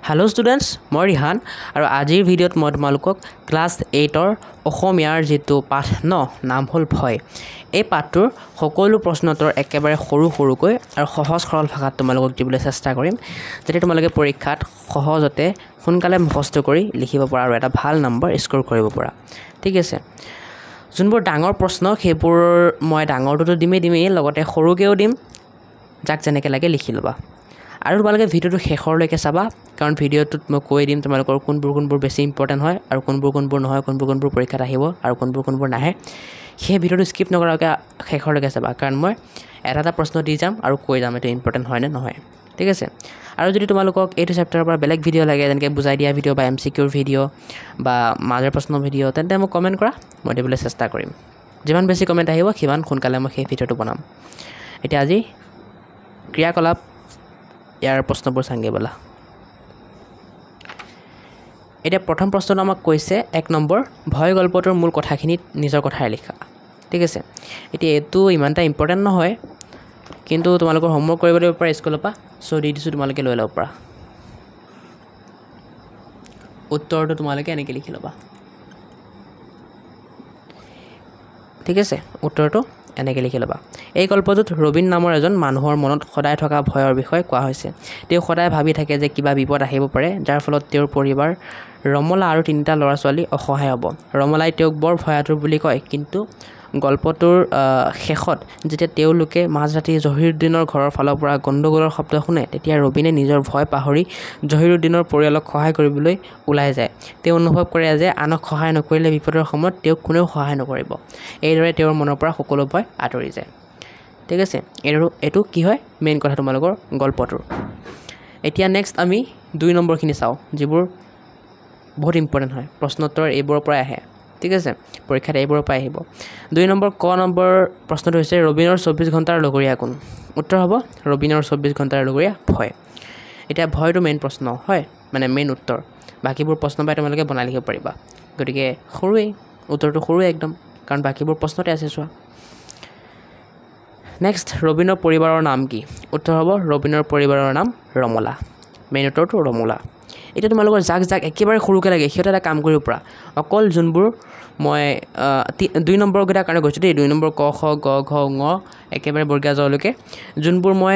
Hello students, মই ৰিহান আৰু আজিৰ ভিডিঅ'ত মই তোমালোকক ক্লাছ 8ৰ অসমীয়াৰ যেটো পাঠ নাম হ'ল ভয়। এই পাঠটোৰ সকলো প্ৰশ্নোত্তৰ একেবাৰে সৰুকৈ আৰু সহজ সৰল ভাষাত তোমালোকক দিবলৈ চেষ্টা কৰিম যাতে তোমালোকে পৰীক্ষাত সহজতে সোনকালে মুখস্থ কৰি লিখিব পৰা আৰু এটা ভাল নম্বৰ স্ক'ৰ কৰিব পৰা। ঠিক আছে। যোনবোৰ ডাঙৰ প্ৰশ্ন সেইবোৰ মই ডাঙৰটো দিমেই লগতে সৰুকেও দিম, যাক যেনেকৈ লাগে লিখি ল'বা। আৰু তোমালোকে ভিডিঅ'টো শেষৰলৈকে চাবা কাৰণ ভিডিঅ'টোত মই কৈ দিম তোমালোকৰ কোনবোৰ বেছি ইম্পৰ্টেণ্ট হয় আৰু কোনবোৰ নহয়, কোনবোৰ পৰীক্ষাত আহিব আৰু কোনবোৰ নাহে। সেই ভিডিঅ'টো স্কিপ নকৰাকৈ শেষৰলৈকে চাবা কাৰণ মই এটা প্ৰশ্ন দি যাম আৰু কৈ যাম এইটো ইম্পৰ্টেণ্ট হয় নে নহয়। ঠিক আছে। আৰু যদি তোমালোকক এইটো চেপ্টাৰৰ পৰা বেলেগ ভিডিঅ' লাগে যেনেকৈ বুজাই দিয়া ভিডিঅ' বা MCQৰ ভিডিঅ' বা মাজৰ প্ৰশ্ন ভিডিঅ' তেন্তে মোক কমেণ্ট কৰা, মই দিবলৈ চেষ্টা কৰিম। যিমান বেছি কমেণ্ট আহিব সিমান সোনকালে মই সেই ভিডিঅ'টো বনাম। এতিয়া আজি ক্ৰিয়াকলাপ ইয়াৰ প্ৰশ্নবোৰ চাংগে বলা। এতিয়া প্ৰথম প্ৰশ্নটো আমাক কৈছে 1 নম্বৰ ভয় গল্পটোৰ মূল কথাখিনিত নিজৰ কথাৰে লিখা। ঠিক আছে। এতিয়া এইটো ইমান এটা ইম্পৰ্টেণ্ট নহয় কিন্তু তোমালোকৰ হোমৱৰ্ক কৰিব লাগিব পৰা স্কুলৰ পৰা, চ' দি দিছোঁ তোমালোকে লৈ ল'ব পৰা। উত্তৰটো তোমালোকে এনেকৈ লিখি ল'বা। ঠিক আছে। উত্তৰটো এনেকৈ লিখি ল'বা। এই গল্পটোত ৰবীন নামৰ এজন মানুহৰ মনত সদায় থকা ভয়ৰ বিষয়ে কোৱা হৈছে। তেওঁ সদায় ভাবি থাকে যে কিবা বিপদ আহিব পাৰে যাৰ ফলত তেওঁৰ পৰিবাৰ ৰমলা আৰু 3টা ল'ৰা ছোৱালী অসহায় হ'ব। ৰমলাই তেওঁক বৰ ভয়াতুৰ বুলি কয় কিন্তু গল্পটোৰ শেষত যেতিয়া তেওঁলোকে মাজৰাতি জহিৰুদ্দিনৰ ঘৰৰ ফালৰ পৰা গণ্ডগোলৰ শব্দ শুনে তেতিয়া ৰবীনে নিজৰ ভয় পাহৰি জহিৰুদ্দিনৰ পৰিয়ালক সহায় কৰিবলৈ ওলাই যায়। তেওঁ অনুভৱ কৰে যে আনক সহায় নকৰিলে বিপদৰ সময়ত তেওঁক কোনেও সহায় নকৰিব। এইদৰে তেওঁৰ মনৰ পৰা সকলো ভয় আঁতৰি যায়। ঠিক আছে। এইটো কি হয় মেইন কথা তোমালোকৰ গল্পটোৰ। এতিয়া নেক্সট আমি 2 নম্বৰখিনি চাওঁ যিবোৰ বহুত ইম্পৰ্টেণ্ট হয়। প্ৰশ্নোত্তৰ এইবোৰৰ পৰাই আহে। ঠিক আছে। পৰীক্ষাত এইবোৰৰ পৰাই আহিব। 2 নম্বৰ ক নম্বৰ প্ৰশ্নটো হৈছে ৰবীনৰ 24 ঘণ্টাৰ লগৰীয়া কোন? উত্তৰ হ'ব ৰবীনৰ 24 ঘণ্টাৰ লগৰীয়া ভয়। এতিয়া ভয়টো মেইন প্ৰশ্ন হয়, মানে মেইন উত্তৰ। বাকীবোৰ প্ৰশ্ন পাই তোমালোকে বনাই লিখিব পাৰিবা। গতিকে উত্তৰটো সৰুৱে একদম কাৰণ বাকীবোৰ প্ৰশ্নতে আছে চোৱা। নেক্সট ৰবীনৰ পৰিবাৰৰ নাম কি? উত্তৰ হ'ব ৰবীনৰ পৰিবাৰৰ নাম ৰমলা। মেইন উত্তৰটো ৰমলা। এতিয়া তোমালোকৰ যাক একেবাৰে সৰুকৈ লাগে সিহঁতে এটা কাম কৰিব পৰা অকল যোনবোৰ মই 2 নম্বৰকেইটাৰ কাৰণে গৈছোঁ দেই, 2 নম্বৰ ক খ গ ঘ ঙ একেবাৰে বৰ্গীয়া জলৈকে যোনবোৰ মই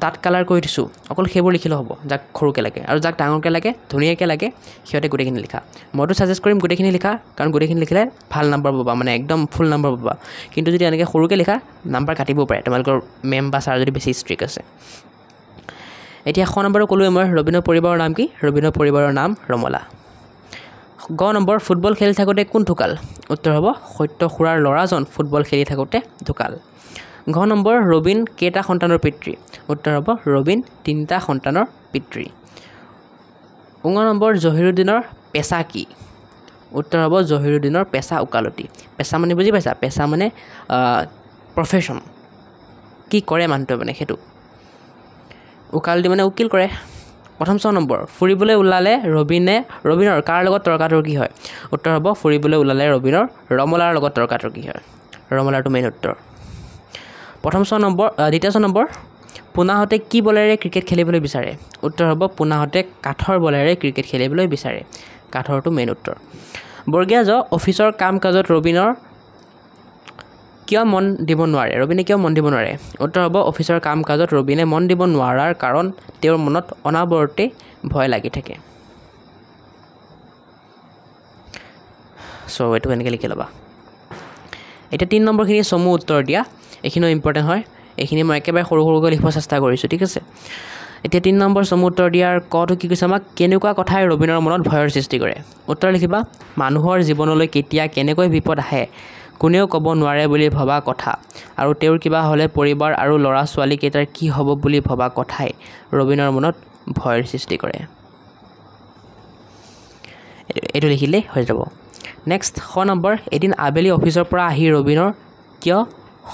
ডাঠ কালাৰ কৰি দিছোঁ অকল সেইবোৰ লিখিলেও হ'ব যাক সৰুকৈ লাগে, আৰু যাক ডাঙৰকৈ লাগে ধুনীয়াকৈ লাগে সিহঁতে গোটেইখিনি লিখা। মইতো ছাজেষ্ট কৰিম গোটেইখিনি লিখা কাৰণ গোটেইখিনি লিখিলে ভাল নম্বৰ পাবা, মানে একদম ফুল নম্বৰ পাবা। কিন্তু যদি এনেকৈ সৰুকৈ লিখা নম্বৰ কাটিব পাৰে তোমালোকৰ মেম বা ছাৰ যদি বেছি ষ্ট্ৰিক্ট আছে। এতিয়া খ নম্বৰটো ক'লোৱে মই ৰবীনৰ পৰিবাৰৰ নাম কি? ৰবীনৰ পৰিবাৰৰ নাম ৰমলা। গ নম্বৰ ফুটবল খেলি থাকোঁতে কোন ঢুকাল? উত্তৰ হ'ব সত্য খুৰাৰ ল'ৰাজন ফুটবল খেলি থাকোঁতে ঢুকাল। ঘ নম্বৰ ৰবীন কেইটা সন্তানৰ পিতৃ? উত্তৰ হ'ব ৰবীন 3টা সন্তানৰ পিতৃ। ঙ নম্বৰ জহিৰুদ্দিনৰ পেচা কি? উত্তৰ হ'ব জহিৰুদ্দিনৰ পেচা ওকালতি। পেচা মানে বুজি পাইছা? পেচা মানে প্ৰফেশ্যন, কি কৰে মানুহটোৱে মানে সেইটো। ওকালতি মানে উকিল কৰে। প্ৰথম 6 নম্বৰ ফুৰিবলৈ ওলালে ৰবীনৰ কাৰ লগত তৰ্কাতৰ্কি হয়? উত্তৰ হ'ব ফুৰিবলৈ ওলালে ৰবীনৰ ৰমলাৰ লগত তৰ্কাতৰ্কি হয়। ৰমলাৰটো মেইন উত্তৰ। দ্বিতীয় 6 নম্বৰ পোনাহঁতে কি বলেৰে ক্ৰিকেট খেলিবলৈ বিচাৰে? উত্তৰ হ'ব পোনাহঁতে কাঠৰ বলেৰে ক্ৰিকেট খেলিবলৈ বিচাৰে। কাঠৰটো মেইন উত্তৰ। বৰ্গীয়া জ অফিচৰ কাম কাজত ৰবীনে কিয় মন দিব নোৱাৰে? উত্তৰ হ'ব অফিচৰ কাম কাজত ৰবীনে মন দিব নোৱাৰাৰ কাৰণ তেওঁৰ মনত অনাবৰতে ভয় লাগি থাকে। চ' এইটো এনেকৈ লিখি ল'বা। এতিয়া 3 নম্বৰখিনি চমু উত্তৰ দিয়া। এইখিনিও ইম্পৰ্টেণ্ট হয়। এইখিনি মই একেবাৰে সৰুকৈ লিখিব চেষ্টা কৰিছোঁ। ঠিক আছে। এতিয়া 3 নম্বৰ চমু উত্তৰ দিয়াৰ কটো কি কৈছে আমাক? কেনেকুৱা কথাই ৰবীনৰ মনত ভয়ৰ সৃষ্টি কৰে? উত্তৰ লিখিবা মানুহৰ জীৱনলৈ কেতিয়া কেনেকৈ বিপদ আহে কোনেও ক'ব নোৱাৰে বুলি ভবা কথা, আৰু তেওঁৰ কিবা হ'লে পৰিবাৰ আৰু ল'ৰা ছোৱালীকেইটাৰ কি হ'ব বুলি ভবা কথাই ৰবীনৰ মনত ভয়ৰ সৃষ্টি কৰে। এইটো লিখিলেই হৈ যাব। নেক্সট খ নম্বৰ এদিন আবেলি অফিচৰ পৰা আহি ৰবীনৰ কিয়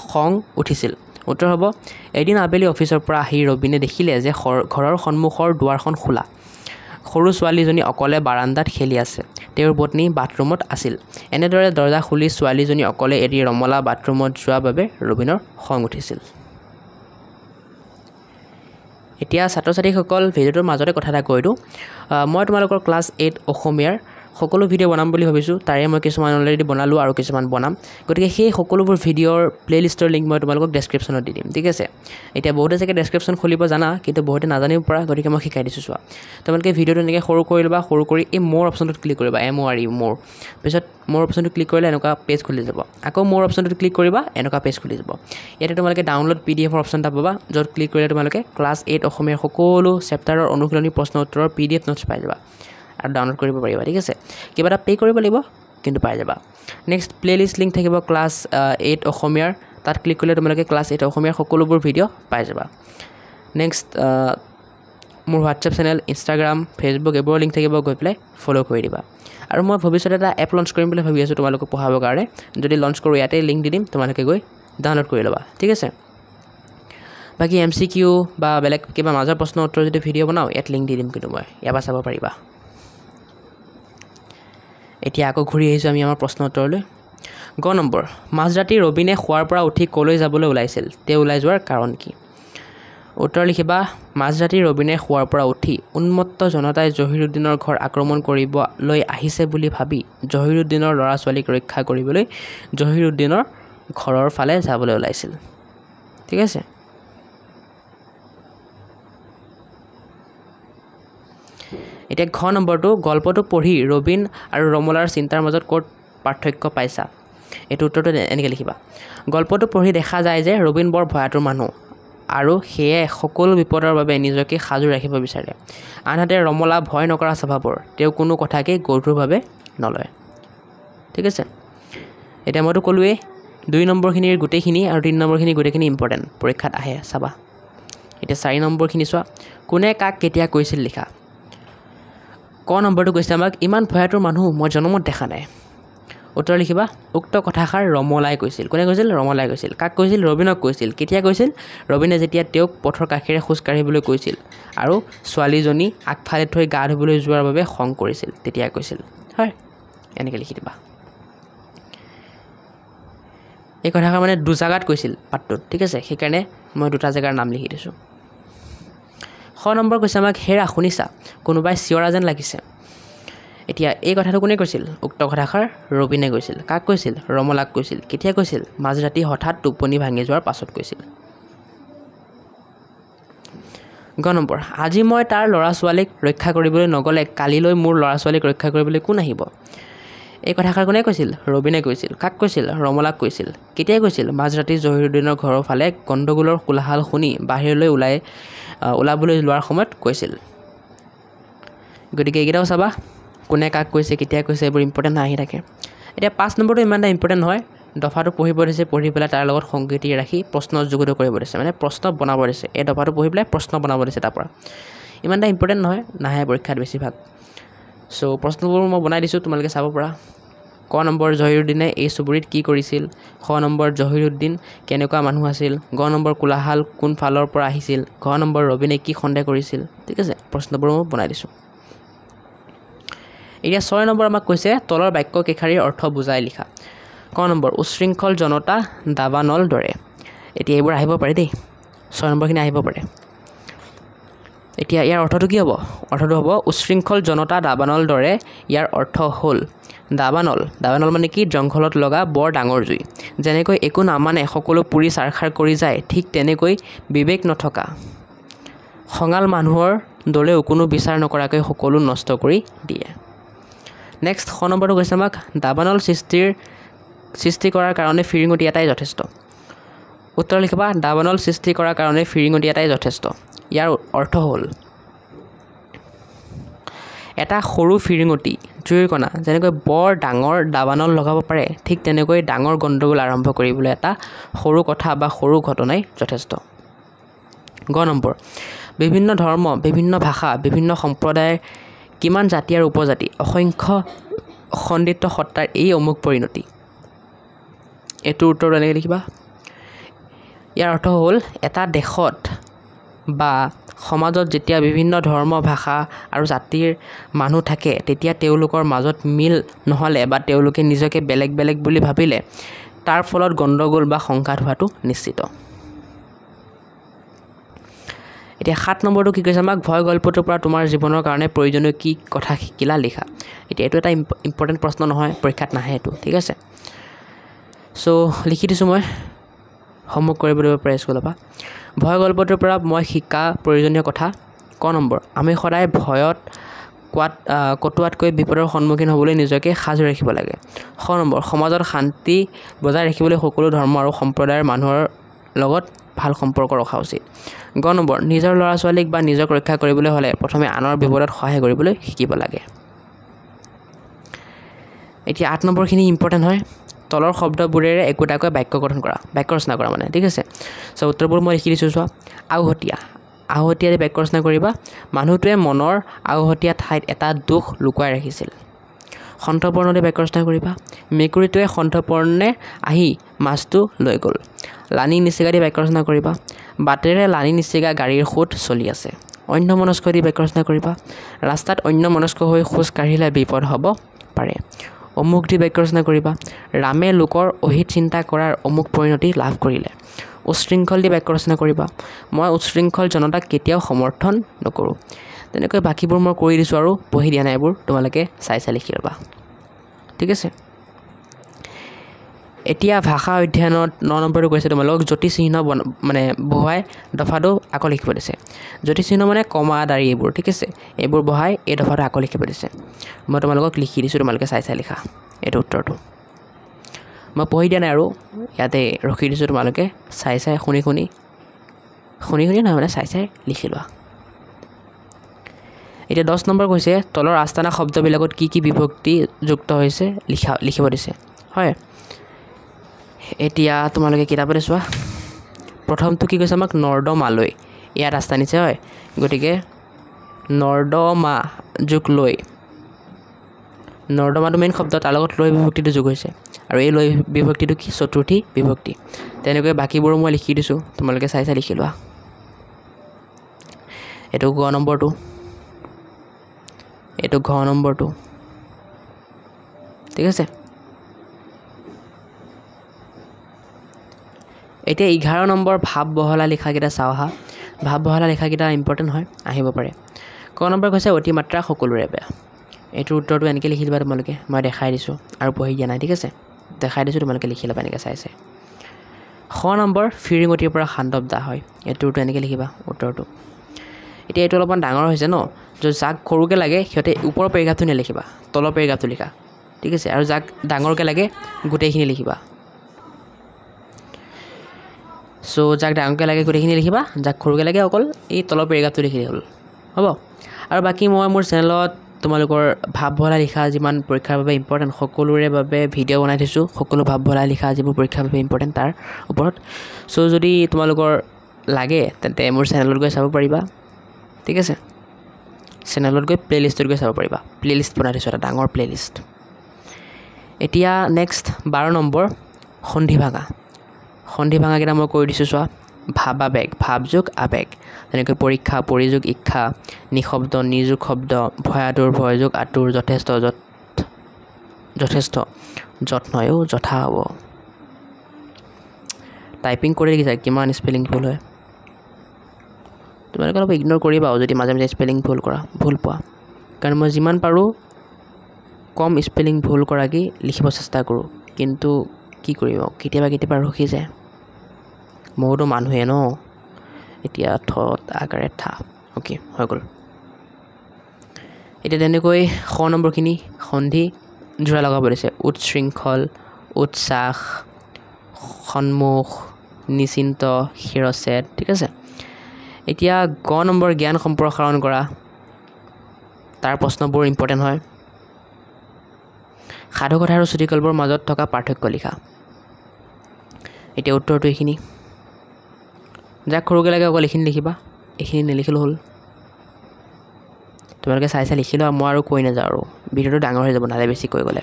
খং উঠিছিল? উত্তৰ হ'ব এদিন আবেলি অফিচৰ পৰা আহি ৰবীনে দেখিলে যে ঘৰৰ সন্মুখৰ দুৱাৰখন খোলা। সৰু ছোৱালীজনী অকলে বাৰান্দাত খেলি আছে। তেওঁৰ পত্নী বাথৰুমত আছিল। এনেদৰে দৰজা খুলি ছোৱালীজনী অকলে এৰি ৰমলা বাথৰুমত যোৱাৰ বাবে ৰবীনৰ খং উঠিছিল। এতিয়া ছাত্ৰ ছাত্ৰীসকল ভিডিঅ'টোৰ মাজতে কথা এটা কৈ দিওঁ মই তোমালোকৰ ক্লাছ 8 অসমীয়াৰ সকলো ভিডিঅ' বনাম বুলি ভাবিছোঁ তাৰে মই কিছুমান অলৰেডি বনালোঁ আৰু কিছুমান বনাম গতিকে সেই সকলোবোৰ ভিডিঅ'ৰ প্লেলিষ্টৰ লিংক মই তোমালোকক ডেছক্ৰিপশ্যনত দি দিম ঠিক আছে এতিয়া বহুতে চাগে ডেছক্ৰিপশ্যন খুলিব জানা কিন্তু বহুতে নাজানিব পৰা গতিকে মই শিকাই দিছোঁ চোৱা তোমালোকে ভিডিঅ'টো এনেকৈ সৰু কৰি ল'বা সৰু কৰি এই মোৰ অপশ্যনটোত ক্লিক কৰিবা MORE মোৰ পিছত মোৰ অপশ্যনটো ক্লিক কৰিলে এনেকুৱা পেজ খুলি যাব আকৌ মোৰ অপশ্যনটোত ক্লিক কৰিবা এনেকুৱা পেজ খুলি যাব ইয়াতে তোমালোকে ডাউনলোড PDF অপশ্যন এটা পাবা য'ত ক্লিক কৰিলে তোমালোকে ক্লাছ 8 অসমীয়াৰ সকলো চেপ্টাৰৰ অনুশীলনী প্ৰশ্ন উত্তৰৰ PDF নোটছ পাই যাবা আৰু ডাউনলোড কৰিব পাৰিবা ঠিক আছে কিবা এটা পে' কৰিব লাগিব কিন্তু পাই যাবা নেক্সট প্লেলিষ্ট লিংক থাকিব ক্লাছ 8 অসমীয়াৰ তাত ক্লিক কৰিলে তোমালোকে ক্লাছ 8 অসমীয়াৰ সকলোবোৰ ভিডিঅ' পাই যাবা নেক্সট মোৰ হোৱাটছএপ চেনেল ইনষ্টাগ্ৰাম ফেচবুক এইবোৰৰ লিংক থাকিব গৈ পেলাই ফ'ল' কৰি দিবা আৰু মই ভৱিষ্যতে এটা এপ লঞ্চ কৰিম বুলি ভাবি আছোঁ তোমালোকক পঢ়াবৰ কাৰণে যদি লঞ্চ কৰোঁ ইয়াতে লিংক দি দিম তোমালোকে গৈ ডাউনলোড কৰি ল'বা ঠিক আছে বাকী MCQ বা বেলেগ কিবা মাজৰ প্ৰশ্ন উত্তৰ যদি ভিডিঅ' বনাওঁ ইয়াত লিংক দি দিম কিন্তু মই ইয়াৰ পৰা চাব পাৰিবা এতিয়া আকৌ ঘূৰি আহিছোঁ আমি আমাৰ প্ৰশ্ন উত্তৰলৈ গ নম্বৰ মাজৰাতি ৰবিনে শোৱাৰ পৰা উঠি কলৈ যাবলৈ ওলাইছিল তেওঁ ওলাই যোৱাৰ কাৰণ কি উত্তৰ লিখিবা মাজৰাতি ৰবিনে শোৱাৰ পৰা উঠি উন্মত্ত জনতাই জহিৰুদ্দিনৰ ঘৰ আক্ৰমণ কৰিবলৈ আহিছে বুলি ভাবি জহিৰুদ্দিনৰ ল'ৰা ছোৱালীক ৰক্ষা কৰিবলৈ জহিৰুদ্দিনৰ ঘৰৰ ফালে যাবলৈ ওলাইছিল ঠিক আছে এতিয়া ঘ নম্বৰটো গল্পটো পঢ়ি ৰবিন আৰু ৰমলাৰ চিন্তাৰ মাজত ক'ত পাৰ্থক্য পাইছা এইটো উত্তৰটো এনেকৈ লিখিবা গল্পটো পঢ়ি দেখা যায় যে ৰবিন বৰ ভয়াতুৰ মানুহ আৰু সেয়ে সকলো বিপদৰ বাবে নিজকে সাজু ৰাখিব বিচাৰে আনহাতে ৰমলা ভয় নকৰা স্বভাৱৰ তেওঁ কোনো কথাকে গধুৰভাৱে নলয় ঠিক আছে এতিয়া মইতো ক'লোৱেই 2 নম্বৰখিনিৰ গোটেইখিনি আৰু 3 নম্বৰখিনি গোটেইখিনি ইম্পৰ্টেণ্ট পৰীক্ষাত আহে চাবা এতিয়া 4 নম্বৰখিনি চোৱা কোনে কাক কেতিয়া কৈছিল লিখা ক নম্বৰটো কৈছে আমাক ইমান ভয়াতুৰ মানুহ মই জন্মত দেখা নাই উত্তৰ লিখিবা উক্ত কথাষাৰ ৰমলাই কৈছিল কোনে কৈছিল ৰমলাই কৈছিল কাক কৈছিল ৰবিনক কৈছিল কেতিয়া কৈছিল ৰবিনে যেতিয়া তেওঁক পথৰ কাষেৰে খোজ কাঢ়িবলৈ কৈছিল আৰু ছোৱালীজনী আগফালে থৈ গা ধুবলৈ যোৱাৰ বাবে খং কৰিছিল তেতিয়া কৈছিল হয় এনেকৈ লিখি দিবা এই কথাষাৰ মানে দুজাগাত কৈছিল পাঠটোত ঠিক আছে সেইকাৰণে মই দুটা জেগাৰ নাম লিখি দিছোঁ খ নম্বৰ কৈছে আমাক হেৰা শুনিছা কোনোবাই চিঞৰা যেন লাগিছে এতিয়া এই কথাটো কোনে কৈছিল উক্ত কথাষাৰ ৰবিনে কৈছিল কাক কৈছিল ৰমলাক কৈছিল কেতিয়া কৈছিল মাজৰাতি হঠাৎ টোপনি ভাঙি যোৱাৰ পাছত কৈছিল গ নম্বৰ আজি মই তাৰ ল'ৰা ছোৱালীক ৰক্ষা কৰিবলৈ নগ'লে কালিলৈ মোৰ ল'ৰা ছোৱালীক ৰক্ষা কৰিবলৈ কোন আহিব এই কথাষাৰ কোনে কৈছিল ৰবিনে কৈছিল কাক কৈছিল ৰমলাক কৈছিল কেতিয়া কৈছিল মাজৰাতি জহিৰুদ্দিনৰ ঘৰৰ ফালে গণ্ডগোলৰ কোলাহল শুনি বাহিৰলৈ ওলাবলৈ লোৱাৰ সময়ত কৈছিল গতিকে এইকেইটাও চাবা কোনে কাক কৈছে কেতিয়া কৈছে এইবোৰ ইম্পৰ্টেণ্ট আহি থাকে এতিয়া 5 নম্বৰটো ইমান এটা ইম্পৰ্টেণ্ট নহয় দফাটো পঢ়িব দিছে পঢ়ি পেলাই তাৰ লগত সংগতি ৰাখি প্ৰশ্ন যুগুত কৰিব দিছে মানে প্ৰশ্ন বনাব দিছে এই দফাটো পঢ়ি পেলাই প্ৰশ্ন বনাব দিছে তাৰ পৰা ইমান এটা ইম্পৰ্টেণ্ট নহয় নাহে পৰীক্ষাত বেছিভাগ চ' প্ৰশ্নবোৰ মই বনাই দিছোঁ তোমালোকে চাব পৰা ক নম্বৰ জহিৰুদ্দিনে এই চুবুৰীত কি কৰিছিল খ নম্বৰ জহিৰুদ্দিন কেনেকুৱা মানুহ আছিল গ নম্বৰ কোলাহাল কোন ফালৰ পৰা আহিছিল ঘ নম্বৰ ৰবিনে কি সন্দেহ কৰিছিল ঠিক আছে প্ৰশ্নবোৰ মই বনাই দিছোঁ এতিয়া 6 নম্বৰ আমাক কৈছে তলৰ বাক্য কেইষাৰীৰ অৰ্থ বুজাই লিখা ক নম্বৰ উশৃংখল জনতা দাবানল দৰে এতিয়া এইবোৰ আহিব পাৰে দেই 6 নম্বৰখিনি আহিব পাৰে এতিয়া ইয়াৰ অৰ্থটো কি হ'ব অৰ্থটো হ'ব উশৃংখল জনতা দাবানল দৰে ইয়াৰ অৰ্থ হ'ল দাবানল মানে কি জংঘলত লগা বৰ ডাঙৰ জুই যেনেকৈ একো নামানে সকলো পুৰি চাৰখাৰ কৰি যায় ঠিক তেনেকৈ বিবেক নথকা খঙাল মানুহৰ দলেও কোনো বিচাৰ নকৰাকৈ সকলো নষ্ট কৰি দিয়ে নেক্সট খ নম্বৰটো কৈছে আমাক দাবানল সৃষ্টি কৰাৰ কাৰণে ফিৰিঙতি এটাই যথেষ্ট উত্তৰ লিখিবা দাবানল সৃষ্টি কৰাৰ কাৰণে ফিৰিঙতি এটাই যথেষ্ট ইয়াৰ অৰ্থ হ'ল এটা সৰু ফিৰিঙতি জুইৰ কণা যেনেকৈ বৰ ডাঙৰ দাবানল লগাব পাৰে ঠিক তেনেকৈ ডাঙৰ গণ্ডগোল আৰম্ভ কৰিবলৈ এটা সৰু কথা বা সৰু ঘটনাই যথেষ্ট গ নম্বৰ বিভিন্ন ধৰ্ম বিভিন্ন ভাষা বিভিন্ন সম্প্ৰদায়ৰ কিমান জাতি আৰু উপজাতি অসংখ্য খণ্ডিত সত্তাৰ এই অমুক পৰিণতি এইটোৰ উত্তৰ এনেকৈ লিখিবা ইয়াৰ অৰ্থ হ'ল এটা দেশত বা সমাজত যেতিয়া বিভিন্ন ধৰ্ম ভাষা আৰু জাতিৰ মানুহ থাকে তেতিয়া তেওঁলোকৰ মাজত মিল নহ'লে বা তেওঁলোকে নিজকে বেলেগ বেলেগ বুলি ভাবিলে তাৰ ফলত গণ্ডগোল বা সংঘাত হোৱাটো নিশ্চিত এতিয়া 7 নম্বৰটো কি কৈছে আমাক ভয় গল্পটোৰ পৰা তোমাৰ জীৱনৰ কাৰণে প্ৰয়োজনীয় কি কথা শিকিলা লিখা এতিয়া এইটো এটা ইম্পৰ্টেণ্ট প্ৰশ্ন নহয় পৰীক্ষাত নাহে এইটো ঠিক আছে সো লিখি দিছোঁ মই হোমৱৰ্ক কৰিবলৈ পাৰে স্কুলৰ পৰা ভয় গল্পটোৰ পৰা মই শিকা প্ৰয়োজনীয় কথা ক নম্বৰ আমি সদায় ভয়ত কটোৱাতকৈ বিপদৰ সন্মুখীন হ'বলৈ নিজকে সাজু ৰাখিব লাগে খ নম্বৰ সমাজত শান্তি বজাই ৰাখিবলৈ সকলো ধৰ্ম আৰু সম্প্ৰদায়ৰ মানুহৰ লগত ভাল সম্পৰ্ক ৰখা উচিত গ নম্বৰ নিজৰ ল'ৰা ছোৱালীক বা নিজক ৰক্ষা কৰিবলৈ হ'লে প্ৰথমে আনৰ বিপদত সহায় কৰিবলৈ শিকিব লাগে এতিয়া 8 নম্বৰখিনি ইম্পৰ্টেণ্ট হয় তলৰ শব্দবোৰেৰে একোটাকৈ বাক্য গঠন কৰা বাক্য ৰচনা কৰা মানে ঠিক আছে সো উত্তৰবোৰ মই লিখি দিছোঁ চোৱা আওহতীয়া বাক্য ৰচনা কৰিবা মানুহটোৱে মনৰ আওহতীয়া ঠাইত এটা দুখ লুকুৱাই ৰাখিছিল সন্তপৰ্ণতে বাক্য ৰচনা কৰিবা মেকুৰীটোৱে সন্তপৰ্ণে আহি মাছটো লৈ গ'ল লানি নিচিগা দি বাক্য ৰচনা কৰিবা বাটেৰে লানি নিচিগা গাড়ীৰ সোঁত চলি আছে অন্যমনস্ক দি বাক্য ৰচনা কৰিবা ৰাস্তাত অন্যমনস্ক হৈ খোজ কাঢ়িলে বিপদ হ'ব পাৰে অমুক দি বাক্য ৰচনা কৰিবা ৰামে লোকৰ অহিত চিন্তা কৰাৰ অমুক পৰিণতি লাভ কৰিলে উশৃংখল দি বাক্য ৰচনা কৰিবা মই উশৃংখল জনতাক কেতিয়াও সমৰ্থন নকৰোঁ তেনেকৈ বাকীবোৰ মই কৰি দিছোঁ আৰু পঢ়ি দিয়া নাই এইবোৰ তোমালোকে চাই লিখি ল'বা ঠিক আছে এতিয়া ভাষা অধ্যয়নত 9 নম্বৰটো কৈছে তোমালোকক জ্যোতিচিহ্ন মানে বহাই দফাটো আকৌ লিখিব দিছে জ্যোতিচিহ্ন মানে কমা দাৰি এইবোৰ ঠিক আছে এইবোৰ বহাই এই দফাটো আকৌ লিখিব দিছে মই তোমালোকক লিখি দিছোঁ তোমালোকে চাই লিখা এইটো উত্তৰটো মই পঢ়ি দিয়া নাই আৰু ইয়াতে ৰখি দিছোঁ তোমালোকে চাই শুনি নহয় মানে চাই লিখি লোৱা এতিয়া 10 নম্বৰ কৈছে তলৰ আস্তানা শব্দবিলাকত কি বিভক্তি যুক্ত হৈছে লিখিব দিছে হয় এতিয়া তোমালোকে কিতাপতে চোৱা প্ৰথমটো কি কৈছে আমাক নৰ্দমালৈ ইয়াত ৰাস্তা নিছে হয় গতিকে নৰ্দমা যোগ লৈ নৰ্দমাটো মেইন শব্দ তাৰ লগত লৈ বিভক্তিটো যোগ হৈছে আৰু এই লৈ বিভক্তিটো কি চতুৰ্থী বিভক্তি তেনেকৈ বাকীবোৰো মই লিখি দিছোঁ তোমালোকে চাই লিখি লোৱা এইটো গ নম্বৰটো এইটো ঘ নম্বৰটো ঠিক আছে এতিয়া 11 নম্বৰ ভাৱ বহলা লিখাকেইটা চাওঁ আহা ভাৱ বহলা লিখাকেইটা ইম্পৰ্টেণ্ট হয় আহিব পাৰে ক নম্বৰ কৈছে অতিমাত্ৰা সকলোৰে বেয়া এইটোৰ উত্তৰটো এনেকৈ লিখি দিবা তোমালোকে মই দেখাই দিছোঁ আৰু পঢ়ি দিয়া নাই ঠিক আছে দেখাই দিছোঁ তোমালোকে লিখি ল'বা এনেকৈ চাই খ নম্বৰ ফিৰিঙতিৰ পৰা শান্তব্দা হয় এইটোৰটো এনেকৈ লিখিবা উত্তৰটো এতিয়া এইটো অলপমান ডাঙৰ হৈছে ন যাক সৰুকৈ লাগে সিহঁতে ওপৰৰ পেৰেগ্ৰাফটো নিলিখিবা তলৰ পেৰেগ্ৰাফটো লিখা ঠিক আছে আৰু যাক ডাঙৰকৈ লাগে গোটেইখিনি লিখিবা সো যাক ডাঙৰকৈ লাগে গোটেইখিনি লিখিবা যাক সৰুকৈ লাগে অকল এই তলৰ পেৰেগ্ৰাফটো লিখিলে হ'ল হ'ব আৰু বাকী মই মোৰ চেনেলত তোমালোকৰ ভাৱ বহলা লিখা যিমান পৰীক্ষাৰ বাবে ইম্পৰ্টেণ্ট সকলোৰে বাবে ভিডিঅ' বনাই থৈছোঁ সকলো ভাৱ বহলা লিখা যিবোৰ পৰীক্ষাৰ বাবে ইম্পৰ্টেণ্ট তাৰ ওপৰত সো যদি তোমালোকৰ লাগে তেন্তে মোৰ চেনেলত গৈ চাব পাৰিবা ঠিক আছে চেনেলত গৈ প্লে'লিষ্টত গৈ চাব পাৰিবা প্লে'লিষ্ট বনাই থৈছোঁ এটা ডাঙৰ প্লে'লিষ্ট এতিয়া নেক্সট 12 নম্বৰ সন্ধি ভাঙাকেইটা মই কৰি দিছোঁ চোৱা ভাৱাবেগ ভাৱযোগ আৱেগ তেনেকৈ পৰীক্ষা পৰিযোগ ইচ্ছা নিশব্দ নিযোগ শব্দ ভয়াতুৰ ভয়যোগ আতুৰ যথেষ্ট যত্নয়ো যথা হ'ব টাইপিং কৰি দেখিছা কিমান স্পেলিং ভুল হয় তোমালোকে অলপ ইগন'ৰ কৰিবা যদি মাজে মাজে স্পেলিং ভুল পোৱা কাৰণ মই যিমান পাৰোঁ কম স্পেলিং ভুল কৰাকৈ লিখিব চেষ্টা কৰোঁ কিন্তু কি কৰিব কেতিয়াবা ৰখি যায় মইতো মানুহে ন এতিয়া আকাৰে থা অ'কে হৈ গ'ল এতিয়া তেনেকৈ খ নম্বৰখিনি সন্ধি যোৰা লগাব দিছে উৎশৃংখল উৎসাহ সন্মুখ নিশ্চিন্ত শিৰচ্ছেদ ঠিক আছে এতিয়া গ নম্বৰ জ্ঞান সম্প্ৰসাৰণ কৰা তাৰ প্ৰশ্নবোৰ ইম্পৰ্টেণ্ট হয় সাধুকথা আৰু চুটিগল্পৰ মাজত থকা পাৰ্থক্য লিখা এতিয়া উত্তৰটো এইখিনি যাক সৰুকৈ লাগে অকল এইখিনি লিখিবা এইখিনি নিলিখিলেও হ'ল তোমালোকে চাই লিখি লোৱা মই আৰু কৈ নাযাওঁ আৰু ভিডিঅ'টো ডাঙৰ হৈ যাব নালে বেছি কৈ গ'লে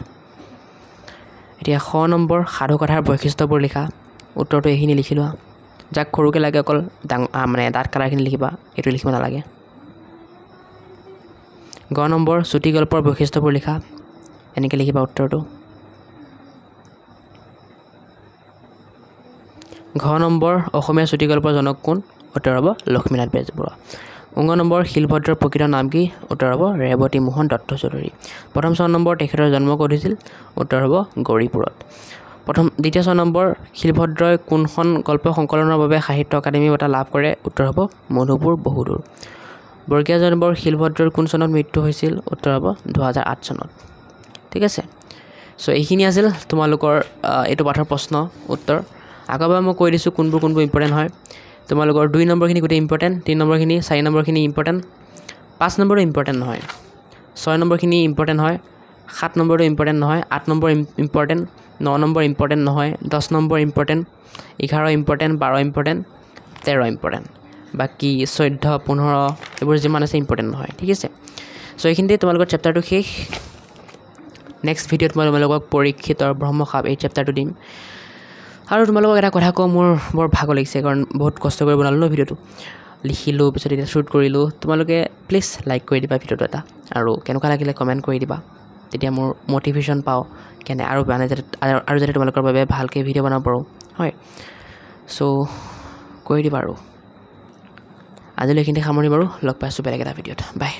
এতিয়া খ নম্বৰ সাধুকথাৰ বৈশিষ্ট্যবোৰ লিখা উত্তৰটো এইখিনি লিখি লোৱা যাক সৰুকৈ লাগে অকল মানে ডাঠ কালাৰখিনি লিখিবা এইটো লিখিব নালাগে গ নম্বৰ চুটিগল্পৰ বৈশিষ্ট্যবোৰ লিখা এনেকৈ লিখিবা উত্তৰটো ঘ নম্বৰ অসমীয়া চুটিগল্পৰ জনক কোন উত্তৰ হ'ব লক্ষ্মীনাথ বেজবৰুৱা। 19 নম্বৰ শিলভদ্ৰৰ প্ৰকৃত নাম কি? উত্তৰ হ'ব ৰেৱতী মোহন দত্ত চৌধুৰী। প্ৰথম 6 নম্বৰ তেখেতৰ জন্ম ক'ত হৈছিল? উত্তৰ হ'ব গৌৰীপুৰত। দ্বিতীয় 6 নম্বৰ শিলভদ্ৰই কোনখন গল্প সংকলনৰ বাবে সাহিত্য একাডেমী বঁটা লাভ কৰে? উত্তৰ হ'ব মধুপুৰ বহুদূৰ। বৰ্গীয়া নম্বৰ শিলভদ্ৰৰ কোন চনত মৃত্যু হৈছিল? উত্তৰ হ'ব 2008 চনত। ঠিক আছে, চ' এইখিনি আছিল তোমালোকৰ এইটো পাঠৰ প্ৰশ্ন উত্তৰ। আগৰবাৰ মই কৈ দিছোঁ কোনবোৰ ইম্পৰ্টেণ্ট হয়। তোমালোকৰ 2 নম্বৰখিনি গোটেই ইম্পৰ্টেণ্ট, 3 নম্বৰখিনি 4 নম্বৰখিনি ইম্পৰ্টেণ্ট, 5 নম্বৰটো ইম্পৰ্টেণ্ট নহয়, 6 নম্বৰখিনি ইম্পৰ্টেণ্ট হয়, 7 নম্বৰটো ইম্পৰ্টেণ্ট নহয়, 8 নম্বৰ ইম্পৰ্টেণ্ট, 9 নম্বৰ ইম্পৰ্টেণ্ট নহয়, 10 number important, 11 important, 12 important, 13 important, বাকী 14, 15 এইবোৰ যিমান আছে ইম্পৰ্টেণ্ট নহয়। ঠিক আছে, চ' এইখিনিতে তোমালোকৰ চেপ্টাৰটো শেষ। নেক্সট ভিডিঅ'ত মই তোমালোকক পৰীক্ষিতৰ ব্ৰহ্মসাপ এই চেপ্টাৰটো দিম। আৰু তোমালোকক এটা কথা কওঁ, মোৰ বৰ ভাগৰ লাগিছে কাৰণ বহুত কষ্ট কৰি বনালোঁ ন ভিডিঅ'টো, লিখিলোঁ, পিছত এতিয়া শ্বুট কৰিলোঁ। তোমালোকে প্লিজ লাইক কৰি দিবা ভিডিঅ'টো এটা, আৰু কেনেকুৱা লাগিলে কমেণ্ট কৰি দিবা, তেতিয়া মোৰ মটিভেশ্যন পাওঁ আৰু যাতে তোমালোকৰ বাবে ভালকৈ ভিডিঅ' বনাব পাৰোঁ। হয়, চ' কৰি দিবা। আৰু আজিলৈ এইখিনিতে সামৰি বাৰু, লগ পাইছোঁ বেলেগ এটা ভিডিঅ'ত। বাই।